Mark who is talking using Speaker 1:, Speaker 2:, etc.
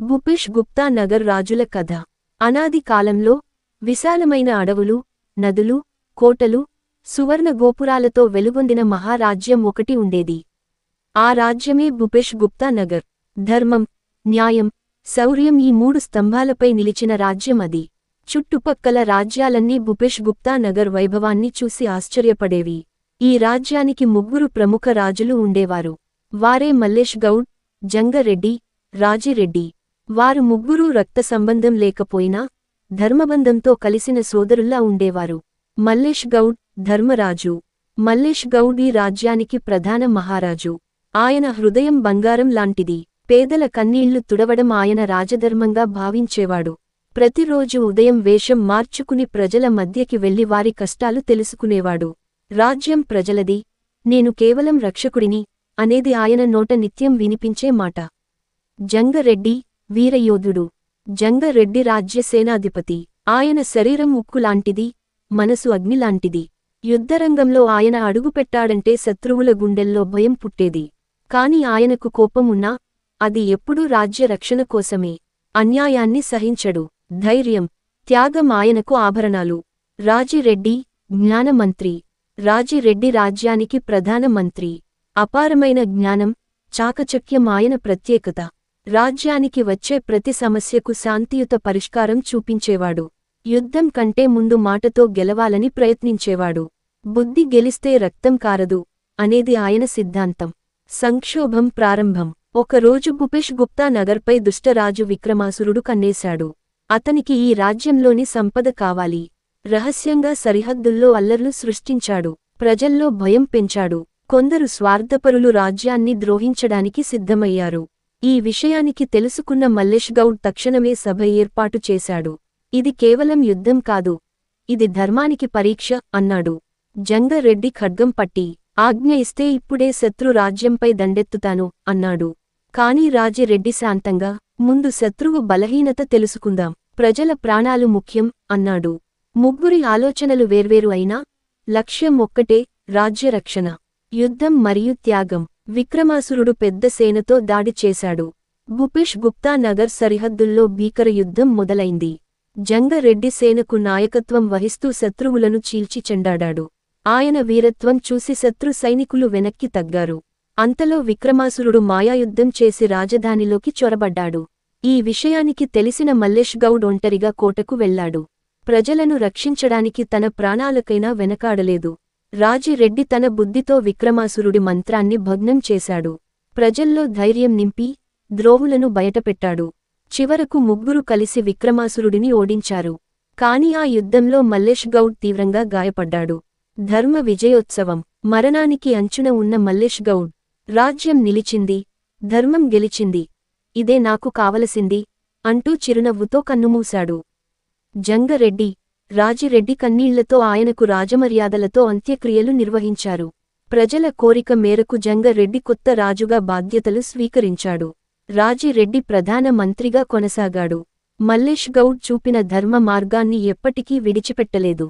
Speaker 1: భూపేష్ గుప్తా నగర్ రాజుల కథ. అనాది కాలంలో విశాలమైన అడవులు, నదులు, కోటలు, సువర్ణ గోపురాలతో వెలుగొందిన మహారాజ్యం ఒకటి ఉండేది. ఆ రాజ్యమే భూపేష్ గుప్తా నగర్. ధర్మం, న్యాయం, శౌర్యం ఈ మూడు స్తంభాలపై నిలిచిన రాజ్యం అది. చుట్టుపక్కల రాజ్యాలన్నీ భూపేష్ గుప్తా నగర్ వైభవాన్ని చూసి ఆశ్చర్యపడేవి. ఈ రాజ్యానికి ముగ్గురు ప్రముఖ రాజులు ఉండేవారు. వారే మల్లేష్ గౌడ్, జంగారెడ్డి, రాజిరెడ్డి. వారు ముగ్గురూ రక్త సంబంధం లేకపోయినా ధర్మబంధంతో కలిసిన సోదరుల్లా ఉండేవారు. మల్లేష్ గౌడ్, ధర్మరాజు. మల్లేష్ గౌడ్ ఈ రాజ్యానికి ప్రధాన మహారాజు. ఆయన హృదయం బంగారం లాంటిది. పేదల కన్నీళ్లు తుడవడం ఆయన రాజధర్మంగా భావించేవాడు. ప్రతిరోజు ఉదయం వేషం మార్చుకుని ప్రజల మధ్యకి వెళ్లి వారి కష్టాలు తెలుసుకునేవాడు. రాజ్యం ప్రజలది, నేను కేవలం రక్షకుడిని అనేది ఆయన నోట నిత్యం వినిపించే మాట. జంగారెడ్డి, వీరయోధుడు. జంగారెడ్డి రాజ్య సేనాధిపతి. ఆయన శరీరం ఉక్కులాంటిది, మనసు అగ్నిలాంటిది. యుద్ధరంగంలో ఆయన అడుగుపెట్టాడంటే శత్రువుల గుండెల్లో భయం పుట్టేది. కాని ఆయనకు కోపం ఉన్నా అది ఎప్పుడూ రాజ్య రక్షణ కోసమే. అన్యాయాన్ని సహించడు. ధైర్యం, త్యాగం ఆయనకు ఆభరణాలు. రాజిరెడ్డి, జ్ఞానమంత్రి. రాజిరెడ్డి రాజ్యానికి ప్రధాన మంత్రి. అపారమైన జ్ఞానం, చాకచక్యం ఆయన ప్రత్యేకత. రాజ్యానికి వచ్చే ప్రతి సమస్యకు శాంతియుత పరిష్కారం చూపించేవాడు. యుద్ధం కంటే ముందు మాటతో గెలవాలని ప్రయత్నించేవాడు. బుద్ధి గెలిస్తే రక్తం కారదు అనేది ఆయన సిద్ధాంతం. సంక్షోభం ప్రారంభం. ఒకరోజు భూపేష్ గుప్తా నగర్పై దుష్టరాజు విక్రమాసురుడు కన్నేశాడు. అతనికి ఈ రాజ్యంలోని సంపద కావాలి. రహస్యంగా సరిహద్దుల్లో అల్లర్లు సృష్టించాడు. ప్రజల్లో భయం పెంచాడు. కొందరు స్వార్థపరులు రాజ్యాన్ని ద్రోహించడానికి సిద్ధమయ్యారు. ఈ విషయానికి తెలుసుకున్న మల్లేష్ గౌడ్ తక్షణమే సభ ఏర్పాటు చేశాడు. ఇది కేవలం యుద్ధం కాదు, ఇది ధర్మానికి పరీక్ష అన్నాడు. జంగారెడ్డి ఖడ్గం పట్టి, ఆజ్ఞ ఇస్తే ఇప్పుడే శత్రు రాజ్యంపై దండెత్తుతాను అన్నాడు. కాని రాజిరెడ్డి శాంతంగా, ముందు శత్రువు బలహీనత తెలుసుకుందాం, ప్రజల ప్రాణాలు ముఖ్యం అన్నాడు. ముగ్గురి ఆలోచనలు వేర్వేరు అయినా లక్ష్యం ఒక్కటే, రాజ్యరక్షణ. యుద్ధం మరియు త్యాగం. విక్రమాసురుడు పెద్ద సేనతో దాడి చేశాడు. భూపేష్ గుప్తా నగర్ సరిహద్దుల్లో భీకర యుద్ధం మొదలైంది. జంగారెడ్డి సేనకు నాయకత్వం వహిస్తూ శత్రువులను చీల్చి చెండాడాడు. ఆయన వీరత్వం చూసి శత్రు సైనికులు వెనక్కి తగ్గారు. అంతలో విక్రమాసురుడు మాయాయుద్ధం చేసి రాజధానిలోకి చొరబడ్డాడు. ఈ విషయానికి తెలిసిన మల్లేష్ గౌడ్ ఒంటరిగా కోటకు వెళ్లాడు. ప్రజలను రక్షించడానికి తన ప్రాణాలకైనా వెనకాడలేదు. రాజిరెడ్డి తన బుద్ధితో విక్రమాసురుడి మంత్రాన్ని భగ్నం చేశాడు. ప్రజల్లో ధైర్యం నింపి ద్రోహులను బయటపెట్టాడు. చివరకు ముగ్గురు కలిసి విక్రమాసురుడిని ఓడించారు. కాని ఆ యుద్ధంలో మల్లేష్ గౌడ్ తీవ్రంగా గాయపడ్డాడు. ధర్మ విజయోత్సవం. మరణానికి అంచున ఉన్న మల్లేష్ గౌడ్, రాజ్యం నిలిచింది, ధర్మం గెలిచింది, ఇదే నాకు కావలసింది అంటూ చిరునవ్వుతో కన్నుమూశాడు. జంగారెడ్డి, రాజిరెడ్డి కన్నీళ్లతో ఆయనకు రాజమర్యాదలతో అంత్యక్రియలు నిర్వహించారు. ప్రజల కోరిక మేరకు జంగారెడ్డి కొత్త రాజుగా బాధ్యతలు స్వీకరించాడు. రాజిరెడ్డి ప్రధాన మంత్రిగా కొనసాగాడు. మల్లేష్ గౌడ్ చూపిన ధర్మ మార్గాన్ని ఎప్పటికీ విడిచిపెట్టలేదు.